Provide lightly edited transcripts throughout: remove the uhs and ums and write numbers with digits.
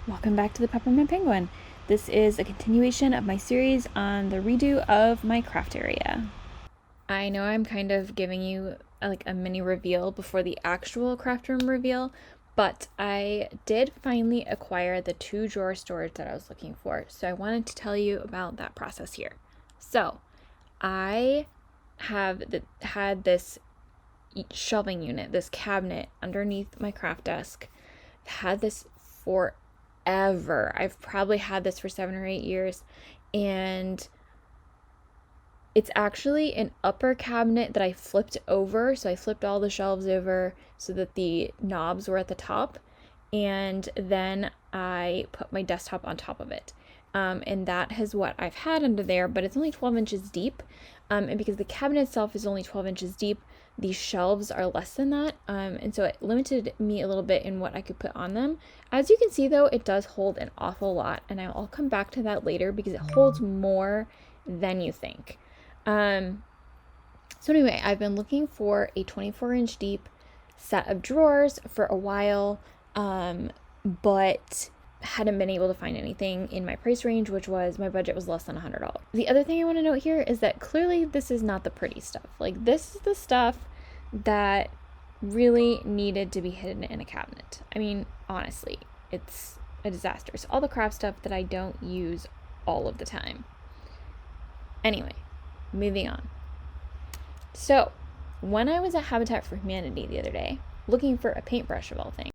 Welcome back to the Peppermint Penguin. This is a continuation of my series on the redo of my craft area. I know I'm kind of giving you like a mini reveal before the actual craft room reveal, but I did finally acquire the 2-drawer storage that I was looking for. So I wanted to tell you about that process here. So I have had this shelving unit, this cabinet underneath my craft desk. I've had this forever. I've probably had this for 7 or 8 years, and it's actually an upper cabinet that I flipped over. So I flipped all the shelves over so that the knobs were at the top, and then I put my desktop on top of it. And that is what I've had under there, but it's only 12 inches deep. And because the cabinet itself is only 12 inches deep, these shelves are less than that. And so it limited me a little bit in what I could put on them. As you can see though, it does hold an awful lot, and I'll come back to that later because it holds more than you think. So anyway, I've been looking for a 24-inch deep set of drawers for a while, but hadn't been able to find anything in my price range, which was, my budget was less than $100. The other thing I want to note here is that clearly this is not the pretty stuff. Like, this is the stuff that really needed to be hidden in a cabinet. I mean, honestly, it's a disaster. It's all the craft stuff that I don't use all of the time. Anyway, moving on. So, when I was at Habitat for Humanity the other day, looking for a paintbrush of all things,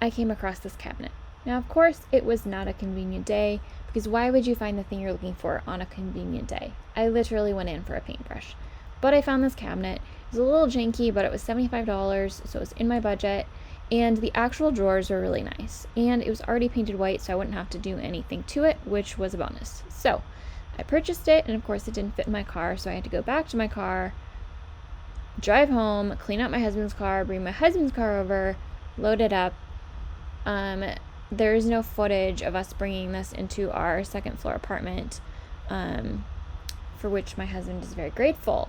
I came across this cabinet. Now, of course, it was not a convenient day, because why would you find the thing you're looking for on a convenient day? I literally went in for a paintbrush. But I found this cabinet. It was a little janky, but it was $75, so it was in my budget, and the actual drawers were really nice. And it was already painted white, so I wouldn't have to do anything to it, which was a bonus. So, I purchased it, and of course it didn't fit in my car, so I had to go back to my car, drive home, clean out my husband's car, bring my husband's car over, load it up. There is no footage of us bringing this into our second floor apartment, for which my husband is very grateful.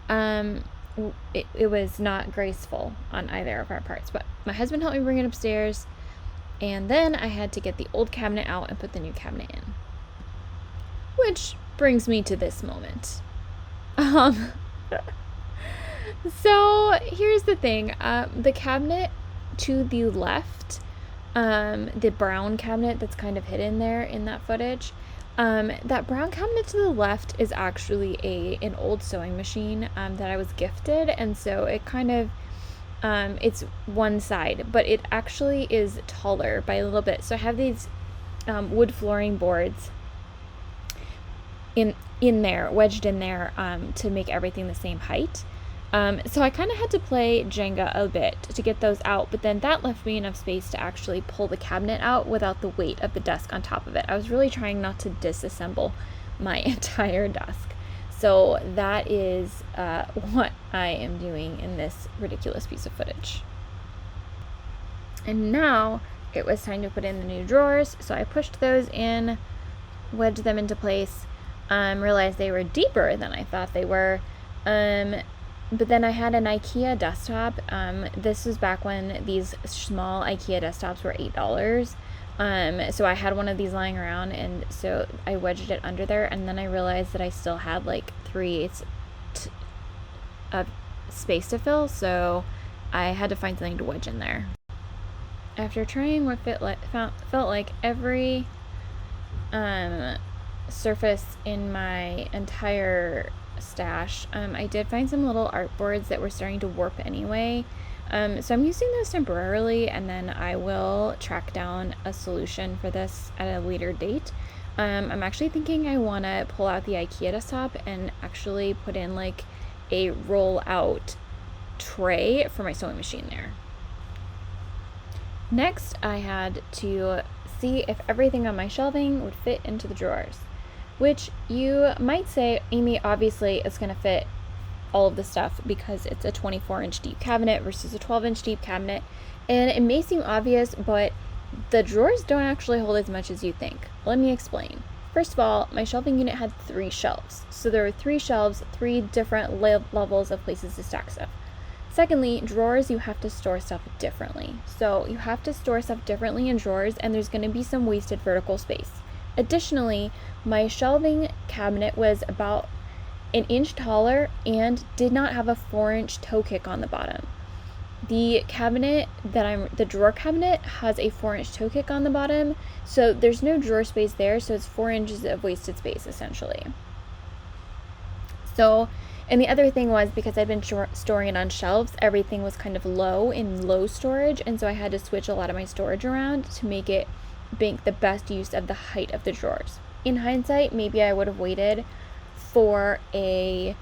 It was not graceful on either of our parts, but my husband helped me bring it upstairs, and then I had to get the old cabinet out and put the new cabinet in. Which brings me to this moment. So here's the thing. The cabinet to the left, the brown cabinet that's kind of hidden there in that footage, that brown cabinet to the left is actually an old sewing machine that I was gifted, and so it kind of it's one side, but it actually is taller by a little bit. So I have these wood flooring boards in there, wedged in there, to make everything the same height. So I kind of had to play Jenga a bit to get those out, but then that left me enough space to actually pull the cabinet out without the weight of the desk on top of it. I was really trying not to disassemble my entire desk. So that is what I am doing in this ridiculous piece of footage. And now it was time to put in the new drawers, so I pushed those in, wedged them into place, realized they were deeper than I thought they were. But then I had an IKEA desktop. This was back when these small IKEA desktops were $8. So I had one of these lying around, and so I wedged it under there, and then I realized that I still had like 3/8 of space to fill, so I had to find something to wedge in there. After trying what felt like every surface in my entire stash, I did find some little artboards that were starting to warp anyway, so I'm using those temporarily, and then I will track down a solution for this at a later date. I'm actually thinking I want to pull out the IKEA desktop and actually put in like a roll out tray for my sewing machine there. Next, I had to see if everything on my shelving would fit into the drawers. Which you might say, Amy, obviously it's going to fit all of the stuff because it's a 24-inch deep cabinet versus a 12-inch deep cabinet. And it may seem obvious, but the drawers don't actually hold as much as you think. Let me explain. First of all, my shelving unit had 3 shelves. So there were 3 shelves, 3 different levels of places to stack stuff. Secondly, drawers, you have to store stuff differently. So you have to store stuff differently in drawers, and there's going to be some wasted vertical space. Additionally, my shelving cabinet was about an inch taller and did not have a 4-inch toe kick on the bottom. The drawer cabinet has a 4-inch toe kick on the bottom, so there's no drawer space there, so it's 4 inches of wasted space essentially. So, and the other thing was, because I'd been storing it on shelves, everything was kind of low storage, and so I had to switch a lot of my storage around to make the best use of the height of the drawers. In hindsight, maybe I would have waited for a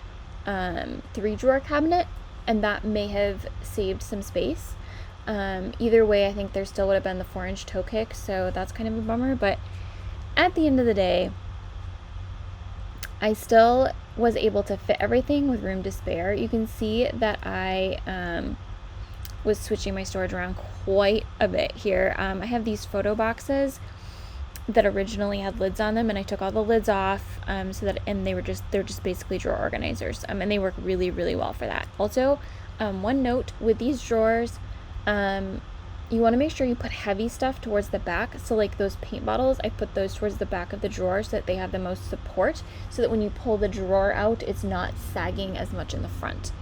3-drawer cabinet, and that may have saved some space. Either way, I think there still would have been the 4-inch toe kick, so that's kind of a bummer, but at the end of the day, I still was able to fit everything with room to spare. You can see that I was switching my storage around quite a bit here. I have these photo boxes that originally had lids on them, and I took all the lids off, and they're just basically drawer organizers, and they work really, really well for that. Also, one note with these drawers, you want to make sure you put heavy stuff towards the back. So like those paint bottles, I put those towards the back of the drawer so that they have the most support, so that when you pull the drawer out, it's not sagging as much in the front.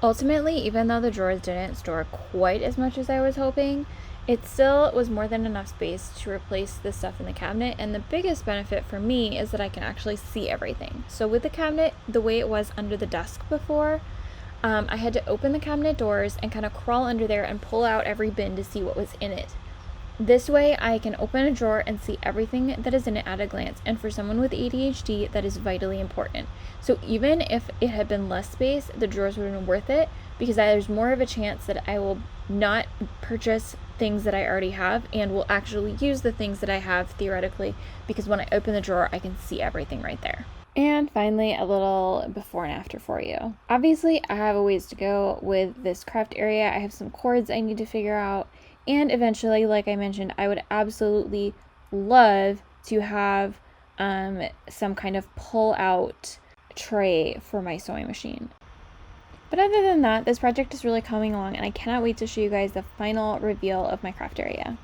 Ultimately, even though the drawers didn't store quite as much as I was hoping, it still was more than enough space to replace the stuff in the cabinet, and the biggest benefit for me is that I can actually see everything. So with the cabinet, the way it was under the desk before, I had to open the cabinet doors and kind of crawl under there and pull out every bin to see what was in it. This way, I can open a drawer and see everything that is in it at a glance, and for someone with ADHD, that is vitally important. So even if it had been less space, the drawers would have been worth it, because there's more of a chance that I will not purchase things that I already have and will actually use the things that I have theoretically, because when I open the drawer, I can see everything right there. And finally, a little before and after for you. Obviously, I have a ways to go with this craft area. I have some cords I need to figure out, and eventually, like I mentioned, I would absolutely love to have some kind of pull-out tray for my sewing machine. But other than that, this project is really coming along, and I cannot wait to show you guys the final reveal of my craft area.